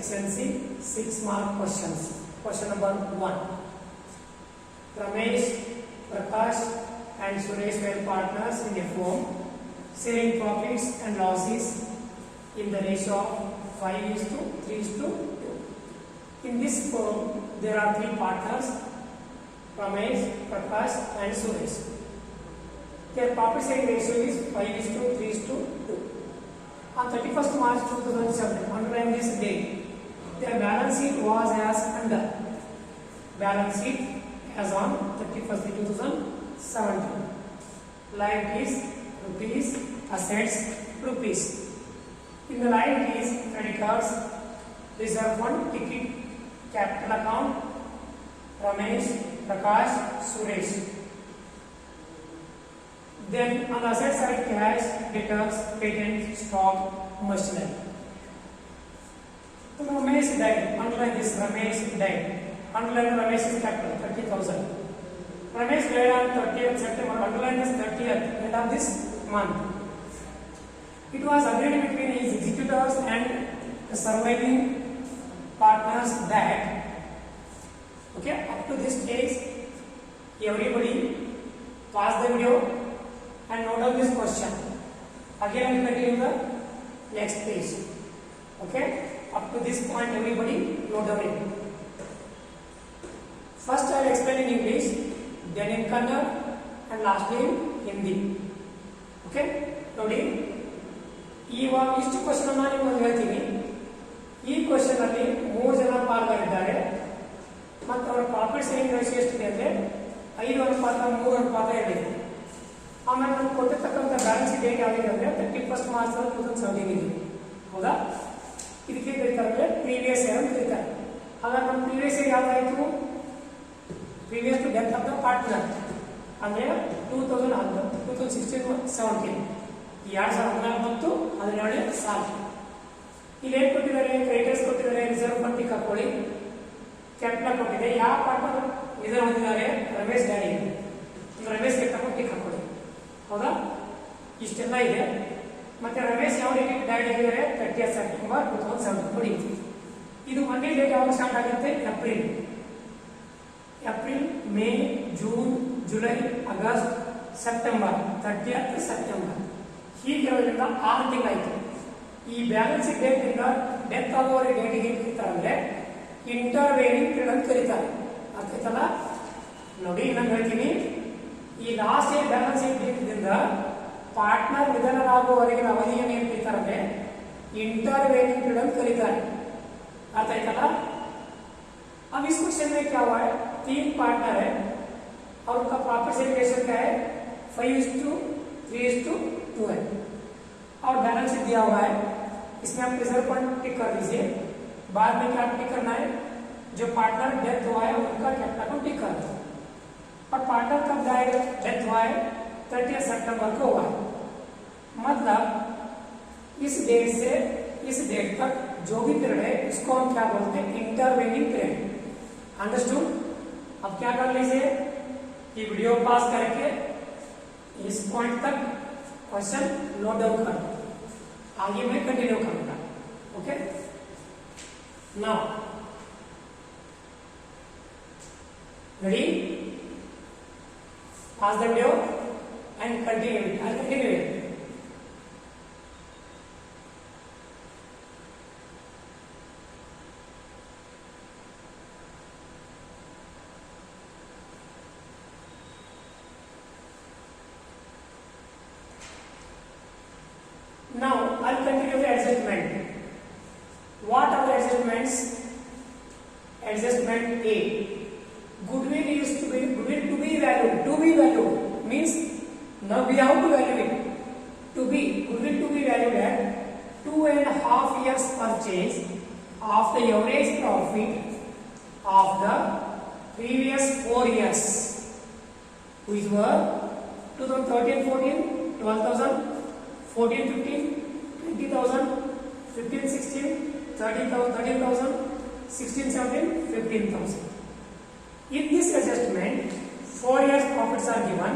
extensive 6-mark questions. Question number 1. Ramesh, Prakash and Suresh were partners in a firm, sharing profits and losses in the ratio of 5:3:2. In this firm, there are 3 partners, Ramesh, Prakash and Suresh. Their profit sharing ratio is 5:3:2. On 31st March 2007, underline this date, their balance sheet was as under. Balance sheet as on 31st 2017. Liabilities, rupees, assets, rupees. In the liabilities, creditors, reserve fund, ticket, capital account, Ramesh, Prakash, Suresh. Then on the asset side, cash, debtors, patent, stock, machinery. So Ramesh died. Underline this, Ramesh died. Underline Ramesh's capital, 30,000. Ramesh died on 30th September. Underline this 30th, end of this month. It was agreed between his executors and the surviving partners that, okay, up to this stage, everybody pause the video and note down this question. Again, I will continue the next page. Okay, up to this point, everybody note down it. First, I will explain in English, then in Kannada, and lastly in Hindi. Okay, ನೋಡಿ ಇವಾಗ ಇಷ್ಟು question ಅನ್ನು ನಿಮಗೆ ಹೇಳ್ತೀನಿ. ಈ question ಅಲ್ಲಿ 3 ಜನ ಪಾಲ್ಗೊಂಡಿದ್ದಾರೆ ಮತ್ತು ಅವರ ಪ್ರಾಫಿಟ್ ಸೇವಿಂಗ್ ರೇಷಿಯೋ ಎಷ್ಟಿದೆ ಅಂದ್ರೆ 5:3:2 ಇದೆ. ಆಮೇಲೆ ನಾವು ಕೊಟ್ಟಿರ್ತಕ್ಕಂಥ ಬ್ಯಾಲೆನ್ಸ್ ಡೇಟ್ ಯಾವ್ದಿದೆ ಅಂದ್ರೆ 31st ಮಾರ್ಚ್ 2017 ಇದೆ. ಹೌದಾ? ಇದಕ್ಕೆ ಕರೀತಾರೆ ಪ್ರೀವಿಯಸ್ ಇಯರ್ ಅಂತ ಕರೀತಾರೆ. ಹಾಗಾದ್ರೆ ನಮ್ಮ ಪ್ರೀವಿಯಸ್ ಇಯರ್ ಯಾವ್ದಾಯ್ತು? Previous to death of the partner ಅಂದ್ರೆ 2016-17 2014 17 ಸಾಲ. ಇಲ್ಲಿ ಏನ್ ಕೊಟ್ಟಿದ್ದಾರೆ? ಕ್ರೆಡಿಟರ್ಸ್ ಕೊಟ್ಟಿದ್ದಾರೆ, ರಿಸರ್ವ್ ಫಂಡ್ ಟಿಕ್ ಹಾಕೊಳ್ಳಿ, ಕ್ಯಾಪಿಟಲ್ ಕೊಟ್ಟಿದೆ. ಯಾವ ಪಾರ್ಟ್ನರ್ ರಿಸರ್ವ್ ಹೊಂದಿದ್ದಾರೆ? ರಮೇಶ್ ಡ್ಯಾಡಿ. ರಮೇಶ್ ತಗೊಂಡು ಟಿಕ್ ಹಾಕೊಳ್ಳಿ. ಹೌದಾ? ಇಷ್ಟೆಲ್ಲ ಇದೆ. ಮತ್ತೆ ರಮೇಶ್ ಯಾವ ರೀತಿ ಡ್ಯಾಡಿ ಆಗಿದ್ದಾರೆ? 30th ಸೆಪ್ಟೆಂಬರ್ 2007 ನೋಡಿ. ಇದು ಒಂದೇ ಡೇಟ್ ಯಾವಾಗ ಸ್ಟಾರ್ಟ್ ಆಗುತ್ತೆ? April, May, June, July, August, September, 30th September. ಹೀಗಿರೋದ್ರಿಂದ 6 ತಿಂಗಳಾಯ್ತು. ಈ ಬ್ಯಾಲೆನ್ಸ್ ಡೇಟ್ ಇಂದ ಡೆತ್ ಆಗುವವರ ಡೇಟಿಗೆ ಕರೀತಾರೆ ಅಂದ್ರೆ ಇಂಟರ್ವೇನಿಂಗ್ ಪೀರಿಯಡ್ ಅಂತ ಕರೀತಾರೆ. ಅರ್ಥ ಆಯ್ತಲ್ಲ? ನೋಡಿ ನಾನು ಹೇಳ್ತೀನಿ, ಈ ಲಾಸ್ಟ್ ಇಯರ್ ಬ್ಯಾಲೆನ್ಸ್ ಡೇಟ್ ದಿಂದ ಪಾರ್ಟ್ನರ್ ನಿಧನರಾಗುವವರೆಗಿನ ಅವಧಿಯನ್ನು ಏನು ಕರೀತಾರೆ ಅಂದ್ರೆ इंटरवेनिंग पीरियड ಅಂತ ಕರೀತಾರೆ. ಅರ್ಥ ಆಯ್ತಲ್ಲ? अब इस क्वेश्चन में क्या हुआ है? 3 पार्टनर है और उनका प्रॉफिट शेयरिंग रेशियो क्या है? 5:3:2 है और बैलेंस शीट दिया हुआ है. इसमें आप रिजर्व फंड टिक कर दीजिए. बाद में क्या टिक करना है? जो पार्टनर डेथ हुआ है उनका कैपिटल अकाउंट टिक कर दो. और पार्टनर कब डेथ हुआ है? 30th सितंबर को हुआ है. मतलब इस डेट से इस डेट तक जो भी पीरियड है इसको हम क्या बोलते हैं? Intervening period. अंडरस्टूड? अब क्या कर लीजिए, ये वीडियो पास करके इस पॉइंट तक क्वेश्चन नोट डाउन कर, आगे मैं कंटिन्यू करूंगा. Okay, now ready? Pass the video and continue it. I'll continue it. Now I'll continue the adjustment. What are the adjustments? Adjustment A. Goodwill used to be valued. To be valued means now we have to value it. To be goodwill to be valued at 2.5 years purchase of the average profit of the previous 4 years, which were 2013-14 12,000, 14-15 20,000, 15-16 13,000, 16-17 15,000. In this adjustment, 4 years profits are given.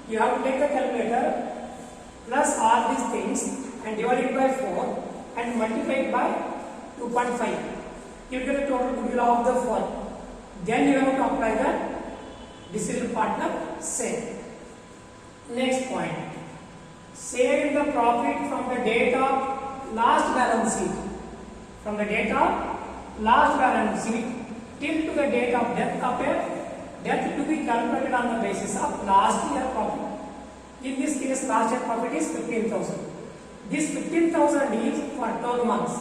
You have to take the calculator plus all these things and divide it by 4 and multiply it by 2.5. You get the total goodwill of the firm. Then you have to apply the decision partner share. Next point. Share in the profit from the date of last balance sheet. From the date of last balance sheet till to the date of death of a death to be calculated on the basis of last year profit. In this case, last year profit is 15,000. This 15,000 is for 12 months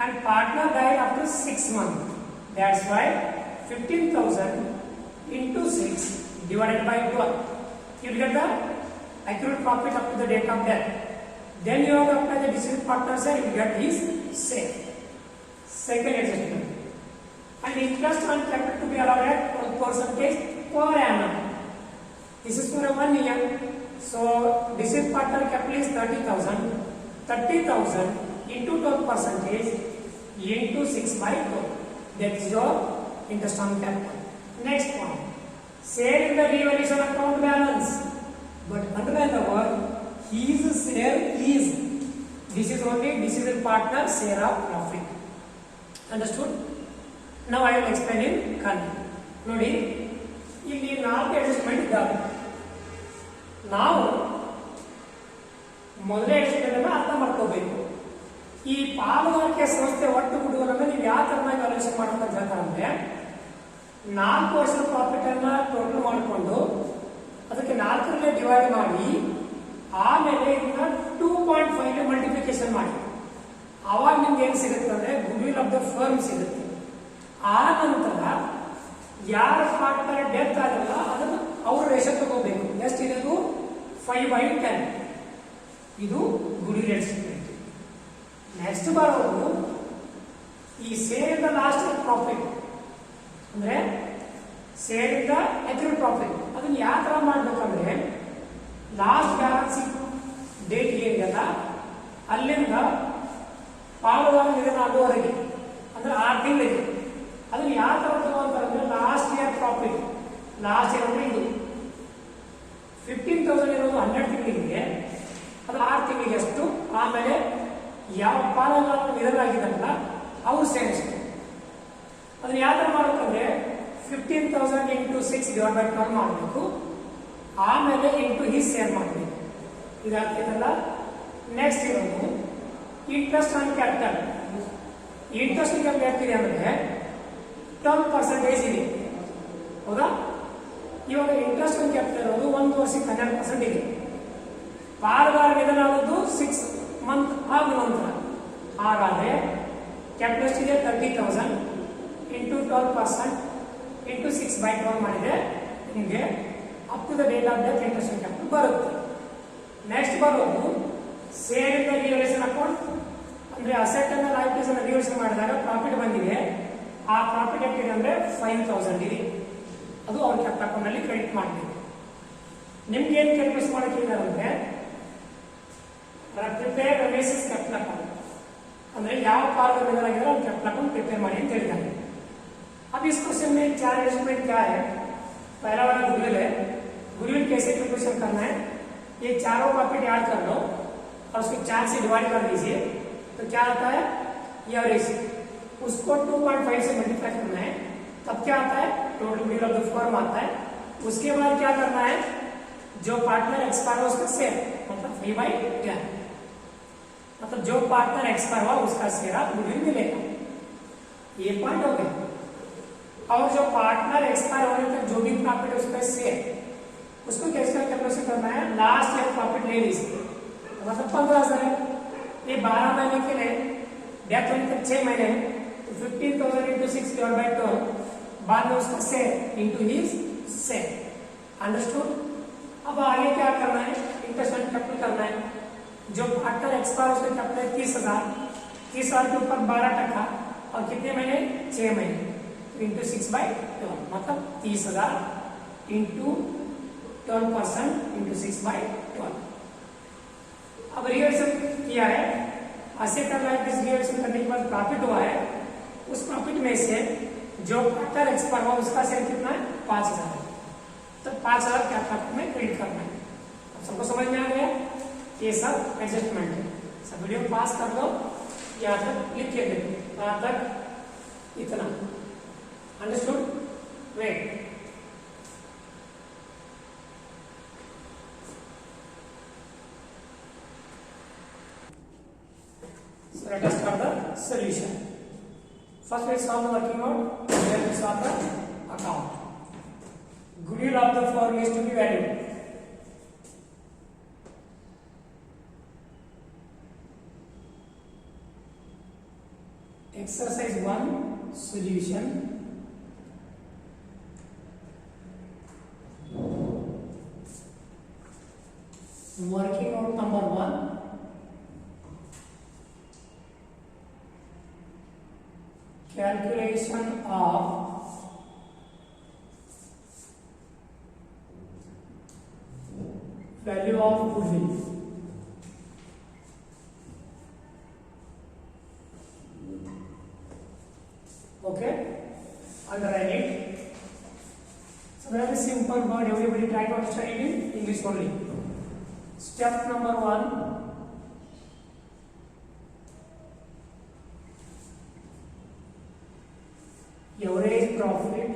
and partner died after 6 months. That's why 15,000 into 6 divided by 12. You get the accrued profit up to the date of death. Then you have to apply the decision partner share, you get his share. Second adjustment. And interest on capital to be allowed at 12% per annum. This is for a 1 year. So decision partner capital is 30,000. 30,000 into 12% into 6 by 12. That is your interest on capital. Next point. Share in the revaluation account balance. But underline the word his share is. This is only decision partner share of profit. Understood? Now I will explain in continue. ನೋಡಿ ಇಲ್ಲಿ 4 adjustment ಇದ್ದಾವೆ. ನಾವು ಮೊದಲೇ adjustment ಅನ್ನು ಅರ್ಥ ಮಾಡ್ಕೋಬೇಕು. ಈ ಪಾಲುದಾರಿಕೆ ಸಂಸ್ಥೆ ಒಟ್ಟು ಗುಡ್ವಿಲ್ ನೀವು ಯಾವ ತರನಾಗಿ ವ್ಯಾಲ್ಯೂಯೇಷನ್ ಮಾಡಬೇಕು ಅಂತ ಹೇಳ್ತಾರಂದ್ರೆ 4 ವರ್ಷದ ಪ್ರಾಫಿಟ್ ಅನ್ನ ಟೋಟಲ್ ಮಾಡಿಕೊಂಡು ಅದಕ್ಕೆ 4ರಲ್ಲಿ ಡಿವೈಡ್ ಮಾಡಿ ಆಮೇಲೆ ಇದನ್ನ 2.5 ಮಲ್ಟಿಪ್ಲಿಕೇಶನ್ ಮಾಡಿ ಆವಾಗ ನಿಮ್ಗೆ ಏನು ಸಿಗುತ್ತೆ ಅಂದ್ರೆ ಗುಡ್ವಿಲ್ ಆಫ್ ದ ಫರ್ಮ್ ಸಿಗುತ್ತೆ. ಆ ನಂತರ ಯಾರ ಪಾರ್ಟ್ನರ್ ಡೆತ್ ಆಗಲ್ಲ ಅದನ್ನು ಅವ್ರ ರೇಷನ್ ತಗೋಬೇಕು. ಎಷ್ಟು ಇರೋದು 5/10. ಇದು ಗುಡ್ವಿಲ್ ಅಡ್ಜಸ್ಟ್ಮೆಂಟ್. ನೆಕ್ಸ್ಟ್ ಬರೋದು ಈ share in the last year profit ಅಂದ್ರೆ share in the accrued profit. ಅದನ್ನ ಯಾವ ತರ ಮಾಡ್ಬೇಕಂದ್ರೆ ಲಾಸ್ಟ್ ಬ್ಯಾಲೆನ್ಸ್ ಡೇಟ್ ಏನಿದೆಯಲ್ಲ ಅಲ್ಲಿಂದ ಪಾಲುದಾರ ನಿಧನ ಆಗುವವರೆಗೆ ಅಂದ್ರೆ 6 ತಿಂಗಳಿಗೆ ಅದನ್ನ ಯಾವ ತರ ತಗೋಂತಾರೆ last year profit. Last year ಅಂದ್ರೆ ಇದು 15,000 ಇರೋದು 12 ತಿಂಗಳಿಗೆ ಅದು 6 ತಿಂಗಳಿಗೆ ಅಷ್ಟು. ಆಮೇಲೆ ಯಾವ ಪಾಲುದಾರ ನಿಧನ ಆಗಿದ್ದಾರಲ್ಲ ಅವ್ರು ಸೇರಿಸ್ತು. ಅದನ್ನ ಯಾವ ತರ ಮಾಡ್ಬೇಕಂದ್ರೆ 15,000 into 6 divided by 12 ಮಾಡಬೇಕು. ಆಮೇಲೆ ಇಂಟು ಹೀಸ್ ಶೇರ್ ಮಾಡಬೇಕು. ಇದಾಗ್ತಿದಲ್ಲ. ನೆಕ್ಸ್ಟ್ ಇರೋದು interest on capital. Interest capital ಆಗ್ತಿದೆ ಅಂದ್ರೆ 12% ಇದೆ. ಹೌದಾ? ಇವಾಗ ಇಂಟ್ರೆಸ್ಟ್ ಆನ್ ಕ್ಯಾಪಿಟಲ್ ಇರೋದು 1 ವರ್ಷಕ್ಕೆ 12% ಇದೆ. ಪಾಲುದಾರ ನಿಧನ ಆಗೋದು 6 ಮಂತ್ ಆದ ನಂತರ. ಹಾಗಾದ್ರೆ ಕ್ಯಾಪಿಟಲ್ ಎಷ್ಟಿದೆ 30,000 ಇಂಟು 12% ಇಂಟು 6/12 ಮಾಡಿದ್ರೆ ನಿಮಗೆ up to the date of death interest on capital ಬರುತ್ತೆ. ನೆಕ್ಸ್ಟ್ ಬರೋದು share in the revaluation account ಅಂದ್ರೆ ಅಸೆಟ್ ಅನ್ನ ಲಯಬಿಲಿಟೀಸ್ ಅನ್ನ ರಿವಲ್ಯೂಷನ್ ಮಾಡಿದಾಗ ಪ್ರಾಫಿಟ್ ಬಂದಿದೆ. ಆ ಪ್ರಾಫಿಟ್ ಎಷ್ಟಿದೆ ಅಂದ್ರೆ 5,000 ಇದೆ. ಅದು ಅವ್ರ ಕ್ಯಾಪಿಟಲ್ ಅಕೌಂಟ್ ಅಲ್ಲಿ ಕ್ರೆಡಿಟ್ ಮಾಡಬೇಕು. ನಿಮ್ಗೆ ಏನ್ ಕ್ಯಾಲ್ಕುಲೇಟ್ ಮಾಡಕ್ಕೆ ಅಂದ್ರೆ ಪ್ರಿಪೇರ್ ರಮೇಶಸ್ ಕ್ಯಾಪಿಟಲ್ ಅಕೌಂಟ್ ಅಂದ್ರೆ ಯಾವ ಪಾಲು ಆಗಿದ್ರೆ ಅವ್ರ ಕ್ಯಾಪಿಟಲ್ अकाउंट प्रिपेयर ಮಾಡಿ ಅಂತ ಹೇಳಿದ್ದಾರೆ. अब इस क्वेश्चन में 4 एडजस्टमेंट क्या है? पहला वाला गुडविल है. गुडविल कैसे कैलकुलेशन करना है? ये चारों प्रॉफिट ऐड कर लो और उसको 4 से डिवाइड कर दीजिए तो क्या आता है एवरेज. उसको 2.5 से मल्टीप्लाई करना है तब क्या आता है total goodwill of the firm आता है. उसके बाद क्या करना है जो पार्टनर एक्सपायर हुआ उसका शेयर मतलब 3/10 मतलब जो पार्टनर एक्सपायर हुआ उसका शेयर आप गुडविल मिलेगा. ये पॉइंट हो गया. और जो पार्टनर एक्सपायर होने तक जो भी प्रॉफिट है उसका शेयर उसको कैसे कैलकुलेशन करना है. लास्ट ईयर प्रॉफिट ले लीजिए मतलब 15,000 है. ये 12 महीने के लिए डेथ होने तक 6 महीने तो 15,000 into 6 divided by 12 बाद में उसका share into his share. Understood? अब आगे क्या करना है इंटरेस्ट ऑन कैपिटल करना है. जो पार्टनर एक्सपायर उसका कैपिटल 30,000 30,000 के ऊपर 12% और कितने महीने 6 महीने इंटू 6/12 मतलब 30,000 इंटू 12% इंटू 6/12. अब रिवल्यूशन किया है. असेट और लायबिलिटीज रिवल्यूशन करने के बाद प्रॉफिट हुआ है. उस प्रॉफिट में से जो पार्टनर एक्सपायर हुआ उसका शेयर कितना है 5,000 है. तो 5,000 कैपिटल में क्रेडिट करना है. अब सबको समझ में आ गया? ये सब एडजस्टमेंट है. सब वीडियो पास कर दो यहाँ तक लिख के देखो, यहाँ तक इतना। Understood? Wait, so let us start the solution. First we solve the working out, then we solve the account. Goodwill of the firm is to be valued. Exercise 1 solution. Working out number 1. Calculation of value of goodwill. Okay, underline it. So very simple word, everybody try to understand it in English only. Step number 1. Average profit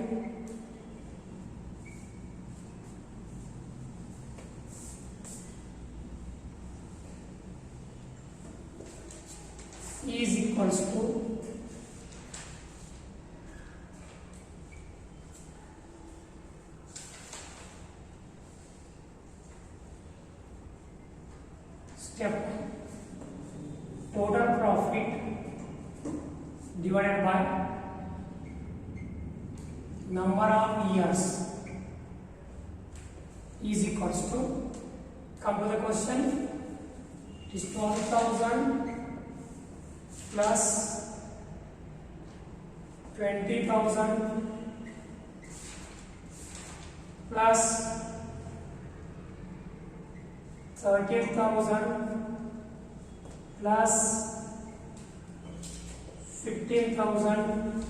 is equals to step total profit divided by number of years is equals to, come to the question, it is 12,000 plus 20,000 plus 13,000 plus 15,000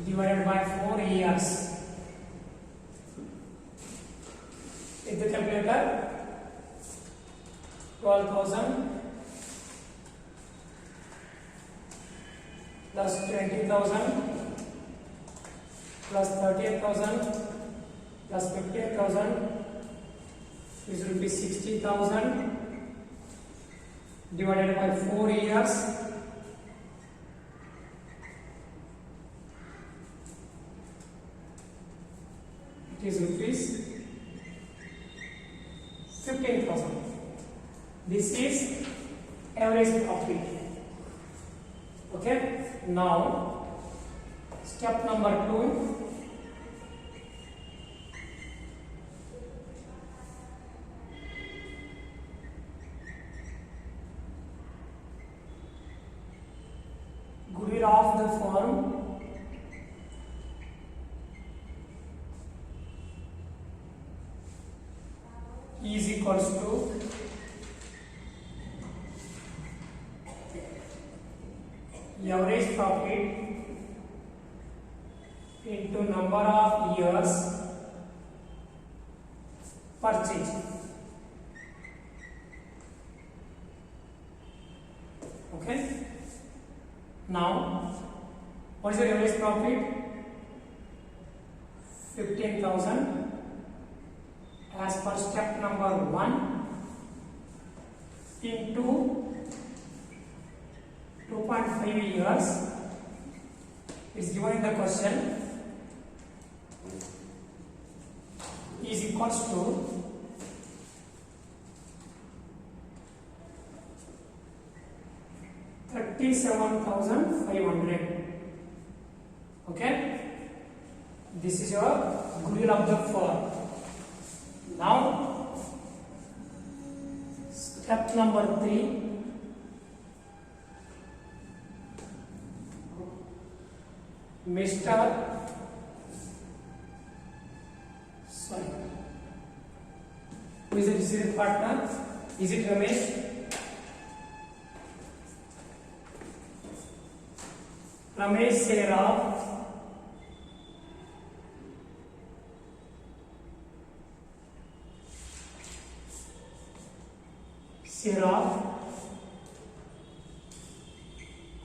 divided by 4 years. With the calculator, 12,000 plus 20,000 plus 38,000 plus 15,000 is will be 60,000 divided by 4 years. It is rupees 15,000. This is average profit. Okay. Now, step number 2. Goodwill of the firm is equals to average profit into number of years purchased. Okay. Now, what is the average profit? 15,000. As per step number 1 into 2.5 years is given in the question is equals to 37,500. Okay, this is your goodwill of the firm. Now, step number 3. Who is the decision partner? Is it Ramesh? Ramesh Seraph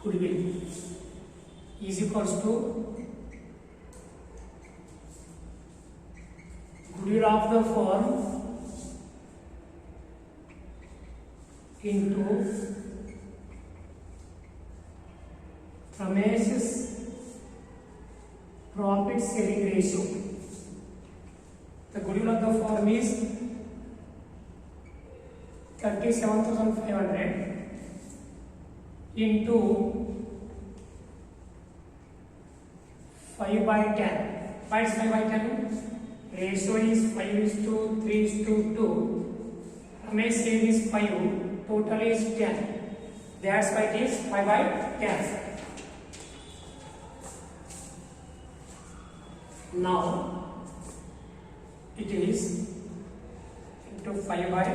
goodwill is equals to goodwill of the firm into Ramesh's profit sharing ratio. The goodwill of the firm is 37,500 into 5 by 10. Why is 5 by 10? Ratio is 5:3:2. Ramesh share is 5. Total is 10. That's why it is 5 by 10. Now it is into 5 by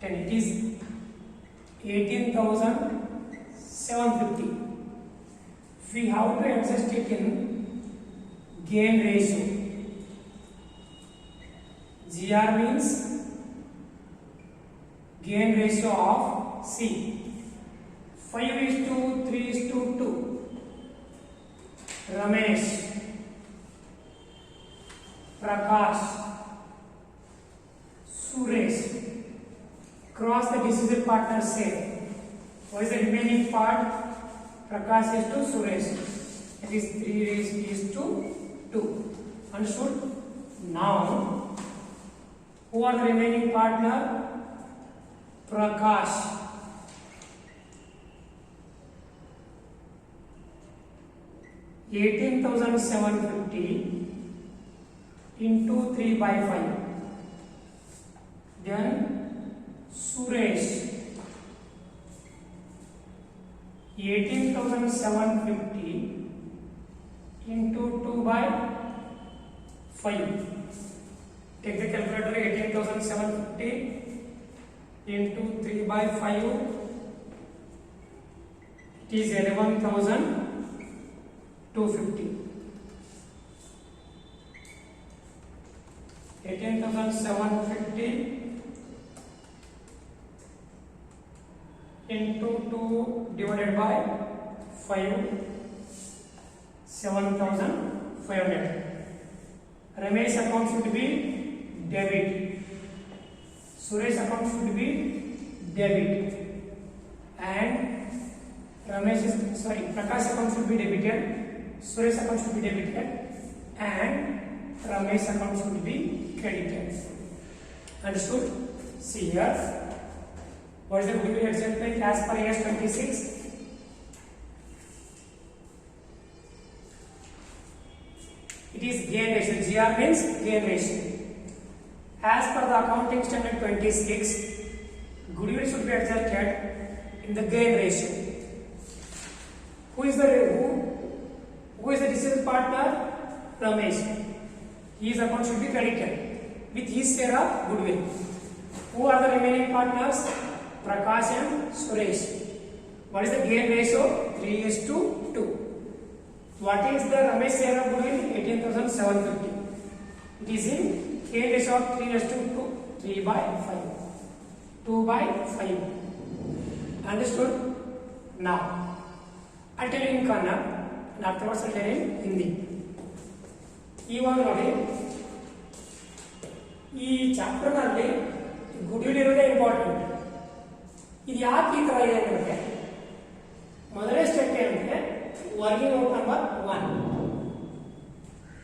10. It is 18,750. We have to adjust it in gain ratio. GR means gain ratio of C. 5:3:2. Ramesh, Prakash, Suresh. Cross the decision partner share. What is the remaining part? Prakash is to Suresh. It is 3:2. Understood? Now, who are the remaining partner? Prakash. $18,750 into 3 by 5. Then Suresh, 18,750 into 2 by 5. Take the calculator. 18,750 into 3 by 5. It is 11,250. 18,750 into 2 divided by 5, 7,500. Ramesh account should be debit. Suresh account should be debit. And Prakash account should be debited. Suresh account should be debited. And Ramesh account should be credited. Understood? See here. What is the goodwill adjustment as per AS 26? It is gain ratio. GR means gain ratio. As per the accounting standard 26, goodwill should be adjusted in the gain ratio. Who is the decision partner? Ramesh. His account should be credited with his share of goodwill. Who are the remaining partners? Prakash and Suresh. What is the gain ratio? 3:2. What is the Ramesh share of goodwill? 18,750. It is in gain ratio of 3:2. 3 by 5. 2 by 5. Understood? Now, I'll tell you in Kannada and afterwards I'll tell you in Hindi. ಇವಾಗ ನೋಡಿ, ಈ chapter ನಲ್ಲಿ goodwill ಇರೋದೇ important. ಇದು ಯಾಕೆ ಈ ತರ ಇದೆ ಅಂದ್ರೆ, ಮೊದಲನೇ ಸ್ಟೆಪ್ ಏನಂದ್ರೆ working out number 1,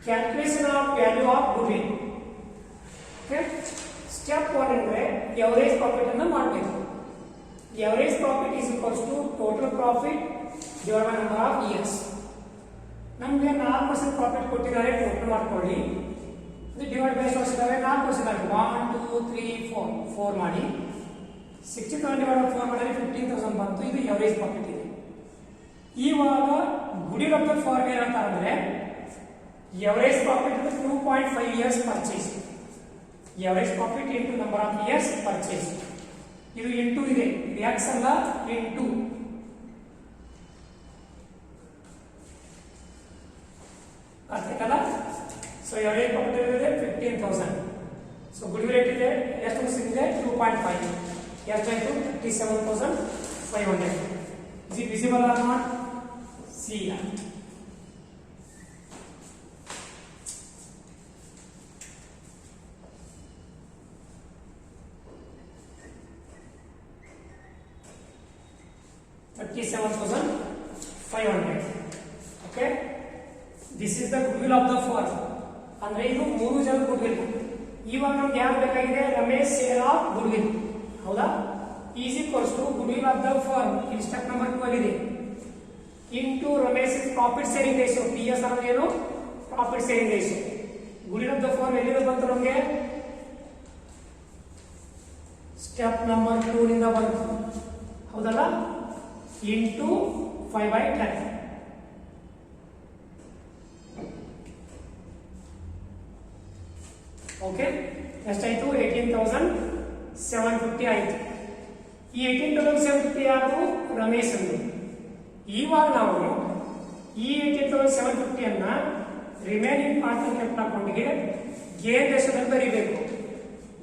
calculation of value of goodwill. Okay, step 1 ಅಂದ್ರೆ ಎವರೇಜ್ ಪ್ರಾಫಿಟ್ ಅನ್ನು ಮಾಡಬೇಕು. Average profit is equals to total profit divided by number of years. ನಮಗೆ 4% ಪ್ರಾಫಿಟ್ ಕೊಟ್ಟಿದ್ದಾರೆ, ಟೋಟಲ್ ಮಾಡ್ಕೊಳ್ಳಿ. ಇದು ಡಿವೈಡ್ ಬೈ ಎಷ್ಟು ಇದಾವೆ? 4% ಆಗಿದೆ. 1 2 3 4 ಮಾಡಿ 60,000 ಡಿವೈಡ್ 4 ಮಾಡಿದ್ರೆ 15,000 ಬಂತು. ಇದು ಎವರೇಜ್ ಪ್ರಾಫಿಟ್ ಇದೆ. ಇವಾಗ ಗುಡ್ವಿಲ್ ಆಫ್ ದ ಫರ್ಮ್ ಏನಂತ ಅಂದ್ರೆ, average profit 2.5 years purchase. Average profit into number of years purchase. ಇದು ಇಂಟು ಇದೆ, ಇದು ಎಕ್ಸ್ ಅಲ್ಲ, ಇಂಟು. ಅರ್ಥಕಲ್ಲ? ಸೊ ಎವರೇಜ್ ಪ್ರಾಫಿಟ್ ಇದೆ 15,000. ಸೊ ಗುಡ್ವಿಲ್ ರೇಟ್ ಇದೆ ಎಷ್ಟು ಸಿಕ್ಕಿದೆ? 2.5. ಎಷ್ಟಾಯ್ತು? 37,500. Is it visible or not? See here. $37,500. Okay. This is the goodwill of the firm. ಅಂದ್ರೆ ಇದು 3 ಜನ goodwill. ಇವಾಗ ನಮ್ಗೆ ಯಾರು ಬೇಕಾಗಿದೆ? Ramesh share of goodwill. ಹೌದಾ? is equals to goodwill of the firm. ಇಲ್ಲಿ ಸ್ಟೆಪ್ ನಂಬರ್ 2 ಆಗಿದೆ. into Ramesh profit sharing ratio. PS ಅಂದ್ರೆ ಏನು? Profit sharing ratio. goodwill of the firm ಎಲ್ಲಿಂದ ಬಂತು ನಮಗೆ? ಸ್ಟೆಪ್ ನಂಬರ್ 2 ನಿಂದ ಬಂತು. ಹೌದಲ್ಲ? into 5/10. ಓಕೆ, ಎಷ್ಟಾಯ್ತು? 18,750 ಆಯ್ತು. ಈ 18,750 ಯಾವುದು? ರಮೇಶ್ ಅಂದು. ಇವಾಗ ನಾವು ಈ 18,750 ಅನ್ನ ರಿಮೈನಿಂಗ್ ಪಾರ್ಟ್ನರ್ ಕ್ಯಾಪಿಟಲ್ ಅಕೌಂಟ್ಗೆ ಗೇನ್ ರೇಷಿಯೋದಲ್ಲಿ ಬರೀಬೇಕು.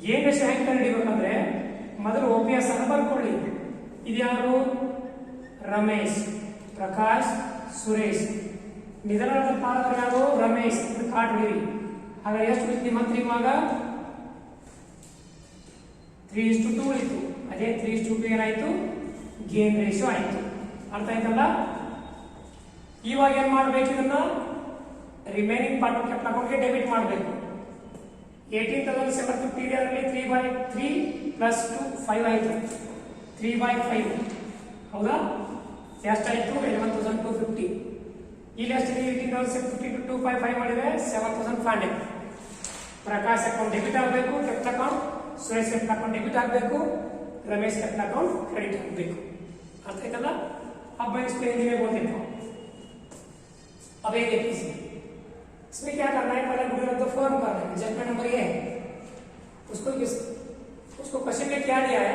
ಗೇನ್ ರೇಷಿಯೋ ಹೆಂಗೆ ಕಂಡುಹಿಡಿಬೇಕಂದ್ರೆ ಮೊದಲು OPS ಅನ್ನು ಬರ್ಕೊಳ್ಳಿ. ಇದ್ಯಾರು? ರಮೇಶ್, ಪ್ರಕಾಶ್, ಸುರೇಶ್. ನಿಧನದ ಪಾಲಕರು ಯಾರು? ರಮೇಶ್. ಕಾರ್ಡ್ ಬಿಡಿ. ಹಾಗಾದ್ರೆ ಎಷ್ಟು ಉಳಿತು ನಿಮ್ಮ ಹತ್ರ ಇವಾಗ? 3:2 ಉಳಿತು. ಅದೇ 3:2 ಏನಾಯ್ತು? ಗೇನ್ ರೇಷಿಯೋ ಆಯ್ತು. ಅರ್ಥ ಆಯ್ತಲ್ಲ? ಇವಾಗ ಏನ್ ಮಾಡ್ಬೇಕು? ಇದನ್ನ ರಿಮೈನಿಂಗ್ ಪಾರ್ಟ್ ಕ್ಯಾಪಿಟಲ್ ಅಕೌಂಟ್ಗೆ ಡೆಬಿಟ್ ಮಾಡಬೇಕು. 18,750 ಇದೆ, ಅದರಲ್ಲಿ 3/3 ಪ್ಲಸ್ 2 5 ಆಯ್ತು. 3/5 ಹೌದಾ? ಎಷ್ಟಾಯ್ತು? 11,250. ಇಲ್ಲಿ ಎಷ್ಟಿದೆ? 18,750 to 255 ಮಾಡಿದ್ರೆ 7,500. ಪ್ರಕಾಶ್ ಅಕೌಂಟ್ ಡೆಬಿಟ್ ಆಗಬೇಕು, capital account. Suresh capital account debit ಆಗಬೇಕು, रमेश कैपिटल अकाउंट क्रेडिट ಆಗಬೇಕು. अर्थ आಯ್ತಲ್ಲ? अब इसको हिंदी में बोल देता हूं. अब ये देखिए, इसमें क्या करना है? पहले गुडविल ऑफ द फर्म करना है. एडजस्टमेंट नंबर ये है. उसको क्वेश्चन में क्या दिया है?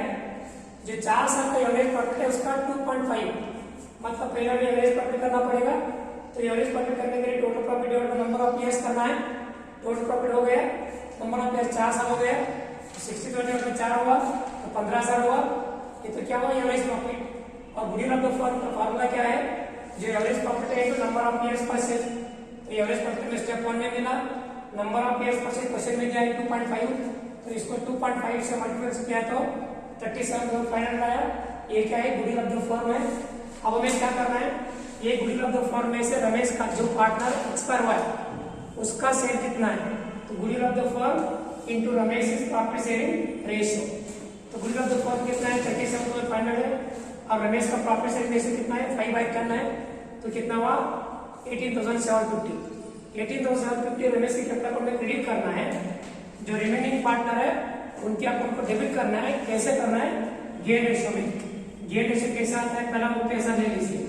जो 4 साल का एवरेज प्रॉफिट है उसका 2.5, मतलब पहले भी एवरेज प्रॉफिट करना पड़ेगा. तो एवरेज प्रॉफिट करने के लिए total profit divide by number of years करना है. टोटल प्रॉफिट हो गया, नंबर ऑफ ईयर्स 4 साल हो गया, 60/20 में 4 हुआ तो 15,000 हुआ. ये तो क्या हुआ? Average profit. और गुडविल ऑफ द फर्म का फार्मूला क्या है? जो एवरेज प्रॉफिट है तो नंबर ऑफ ईयर्स परचेज. तो एवरेज प्रॉफिट में स्टेप 1 में मिला, number of years purchase question में क्या है? 2.5. तो इसको 2.5 से मल्टीप्लाई किया तो 37,500 आया. ये क्या है? गुडविल ऑफ द फर्म है. अब हमें क्या करना है? ये गुडविल ऑफ द फर्म में से रमेश का जो पार्टनर एक्सपायर हुआ है उसका शेयर कितना है? तो goodwill of the firm into Ramesh is profit sharing ratio. तो गुडविल ऑफ द फर्म कितना है? 37,500 है. और रमेश का प्रॉफिट शेयरिंग रेशियो कितना है? 5/10 है. तो कितना हुआ? 18,750. 18,750 रमेश के कैपिटल अकाउंट में क्रेडिट करना है. जो रिमेनिंग पार्टनर है उनके अकाउंट को डेबिट करना है. कैसे करना है? गेन रेशियो में. गेन रेशियो कैसे आता है? पहला वो पैसा ले लीजिए.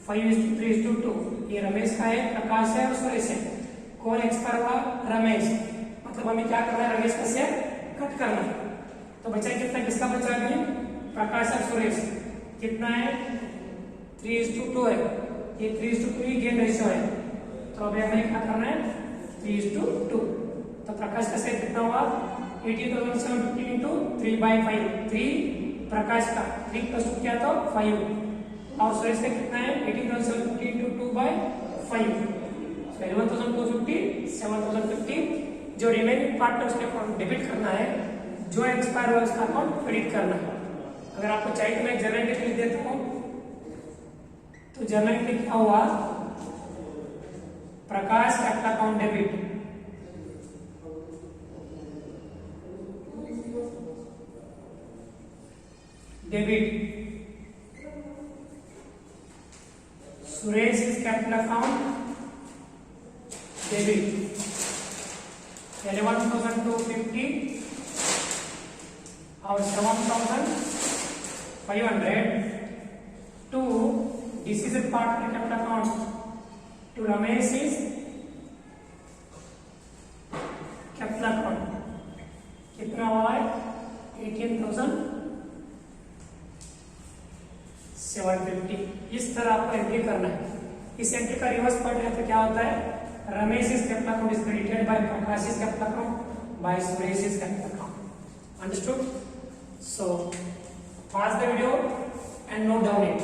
5:3:2. ये रमेश का है, प्रकाश है और सुरेश है. कौन एक्सपायर हुआ? रमेश. मतलब हमें क्या करना है? रमेश का शेयर कट करना है. तो बचा कितना? किसका बचा अभी? प्रकाश और सुरेश. कितना है? 3:2 है. ये 3:2 ही गेन रेशियो है. तो अभी हमें क्या करना है? 3:2. तो प्रकाश का शेयर कितना हुआ? 18,750 into 3/5. 3 प्रकाश का, 3 + 2 क्या था? 5. और सुरेश का कितना है? 18,750 into 2/5. 11,250, 7,050. जो रिमेनिंग पार्ट है उसके अकाउंट डेबिट करना है. जो एक्सपायर हुआ उसका अकाउंट क्रेडिट करना है. अगर आपको चाहिए तो मैं जर्नल एंट्री लिख देता हूं. तो जर्नल एंट्री क्या हुआ? Prakash capital account debit, Suresh is capital account debit. 11,250 और 7,500 to decision partner capital account to Ramesh is capital account. कितना हुआ है? 18,750. इस तरह आपको एंट्री करना है. इस एंट्री का रिवर्स पॉइंट है तो क्या होता है? Ramesh is capital account is credited by Prakash is capital account by Suresh is capital account. Understood? So pause the video and note down it.